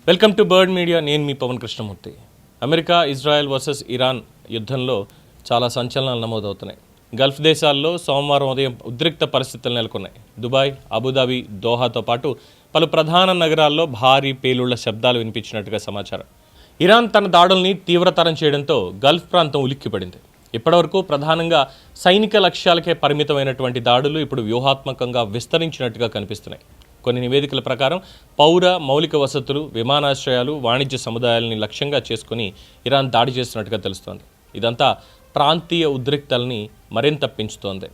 Welcome to bird media. నేను మీ Pavan Krishnamurthy. America Israel versus Iran యుద్ధంలో చాలా సంచలనాలు నమోదవుతున్నాయి. గల్ఫ్ దేశాల్లో సోమవారం ఉదయం ఉద్రిక్త పరిస్థితులు నెలకొన్నాయి. దుబాయ్, అబుదాబి, దోహాతో పాటు పలు ప్రధాన నగరాల్లో భారీ పేలుళ్ల శబ్దాలు వినిపించినట్టుగా సమాచారం. ఇరాన్ తన దాడుల్ని తీవ్రతరం చేయడంతో గల్ఫ్ ప్రాంతం ఉలిక్కిపడింది. ఇప్పటివరకు ప్రధానంగా సైనిక లక్ష్యాలకే పరిమితమైనటువంటి దాడులు ఇప్పుడు వ్యూహాత్మకంగా విస్తరించినట్టుగా కనిపిస్తున్నాయి. కొన్ని నివేదికల ప్రకారం పౌర మౌలిక వసతులు, విమానాశ్రయాలు, వాణిజ్య సముదాయాలని లక్ష్యంగా చేసుకుని ఇరాన్ దాడి చేస్తున్నట్టుగా తెలుస్తోంది. ఇదంతా ప్రాంతీయ ఉద్రిక్తల్ని మరింత పెంచుతోంది.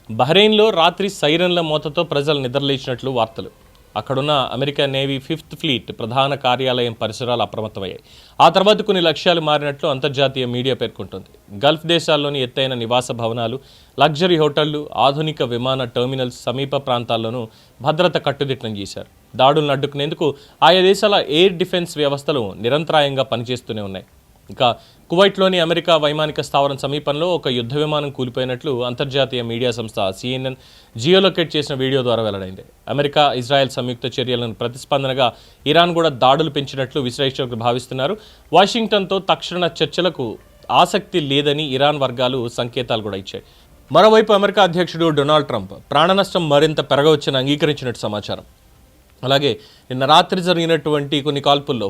బహ్రెయిన్లో రాత్రి సైరన్ల మోతతో ప్రజలు నిద్రలేచినట్లు వార్తలు. అక్కడున్న అమెరికా నేవీ 5th ఫ్లీట్ ప్రధాన కార్యాలయం పరిసరాలు అప్రమత్తమయ్యాయి. ఆ తర్వాత కొన్ని లక్ష్యాలు మారినట్లు అంతర్జాతీయ మీడియా పేర్కొంటోంది. గల్ఫ్ దేశాల్లోని ఎత్తైన నివాస భవనాలు, లగ్జరీ హోటళ్లు, ఆధునిక విమాన టెర్మినల్స్ సమీప ప్రాంతాల్లోనూ భద్రత కట్టుదిట్టం చేశారు. దాడులను అడ్డుకునేందుకు ఆయా దేశాల ఎయిర్ డిఫెన్స్ వ్యవస్థలు నిరంతరాయంగా పనిచేస్తూనే ఉన్నాయి. ఇంకా కువైట్లోని అమెరికా వైమానిక స్థావరం సమీపంలో ఒక యుద్ధ విమానం కూలిపోయినట్లు అంతర్జాతీయ మీడియా సంస్థ CNN జియోలొకేట్ చేసిన వీడియో ద్వారా వెల్లడైంది. అమెరికా ఇజ్రాయెల్ సంయుక్త చర్యలను ప్రతిస్పందనగా ఇరాన్ కూడా దాడులు పెంచినట్లు విశ్లేషకులు భావిస్తున్నారు. వాషింగ్టన్తో తక్షణ చర్చలకు ఆసక్తి లేదని ఇరాన్ వర్గాలు సంకేతాలు కూడా ఇచ్చాయి. మరోవైపు అమెరికా అధ్యక్షుడు డొనాల్డ్ ట్రంప్ ప్రాణనష్టం మరింత పెరగవచ్చని అంగీకరించినట్టు సమాచారం. అలాగే నిన్న రాత్రి జరిగినటువంటి కొన్ని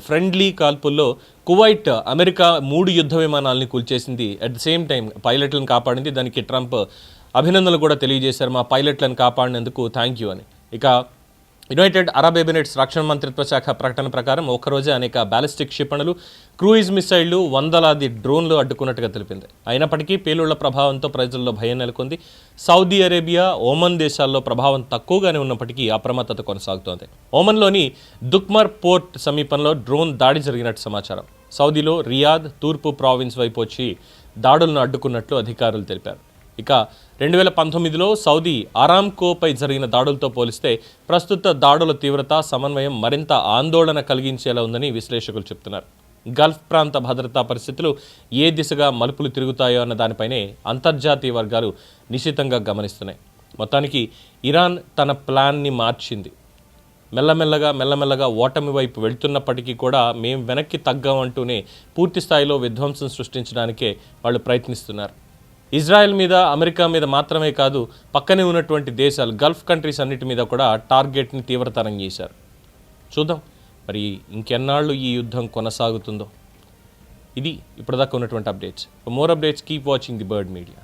ఫ్రెండ్లీ కాల్పుల్లో కువైట్ అమెరికా 3 యుద్ధ విమానాలని కూల్చేసింది. అట్ ద సేమ్ టైం పైలట్లను కాపాడింది. దానికి ట్రంప్ అభినందనలు కూడా తెలియజేశారు. మా పైలట్లను కాపాడినందుకు థ్యాంక్ యూ అని. ఇక యునైటెడ్ అరబ్ ఎమిరేట్స్ రక్షణ మంత్రిత్వ శాఖ ప్రకటన ప్రకారం ఒక్కరోజే అనేక బ్యాలిస్టిక్ క్షిపణులు, క్రూయిజ్ మిసైళ్లు, వందలాది డ్రోన్లు అడ్డుకున్నట్టుగా తెలిపింది. అయినప్పటికీ పేలుళ్ల ప్రభావంతో ప్రజల్లో భయం నెలకొంది. సౌదీ అరేబియా, ఓమన్ దేశాల్లో ప్రభావం తక్కువగానే ఉన్నప్పటికీ అప్రమత్తత కొనసాగుతోంది. ఓమన్లోని దుక్మర్ పోర్ట్ సమీపంలో డ్రోన్ దాడి జరిగినట్టు సమాచారం. సౌదీలో రియాద్, తూర్పు ప్రావిన్స్ వైపు వచ్చి దాడులను అడ్డుకున్నట్లు అధికారులు తెలిపారు. ఇక 2019లో సౌదీ అరామ్కోపై జరిగిన దాడులతో పోలిస్తే ప్రస్తుత దాడుల తీవ్రత, సమన్వయం మరింత ఆందోళన కలిగించేలా ఉందని విశ్లేషకులు చెప్తున్నారు. గల్ఫ్ ప్రాంత భద్రతా పరిస్థితులు ఏ దిశగా మలుపులు తిరుగుతాయో అన్న దానిపైనే అంతర్జాతీయ వర్గాలు నిశితంగా గమనిస్తున్నాయి. మొత్తానికి ఇరాన్ తన ప్లాన్ని మార్చింది. మెల్లమెల్లగా ఓటమి వైపు వెళ్తున్నప్పటికీ కూడా మేం వెనక్కి తగ్గామంటూనే పూర్తి స్థాయిలో విధ్వంసం సృష్టించడానికే వాళ్ళు ప్రయత్నిస్తున్నారు. ఇజ్రాయెల్ మీద, అమెరికా మీద మాత్రమే కాదు, పక్కనే ఉన్నటువంటి దేశాలు, గల్ఫ్ కంట్రీస్ అన్నిటి మీద కూడా టార్గెట్ని తీవ్రతరం చేశారు. చూద్దాం మరి ఇంకెన్నాళ్ళు ఈ యుద్ధం కొనసాగుతుందో. ఇది ఇప్పటిదాకా ఉన్నటువంటి updates. For more updates keep watching the bird media.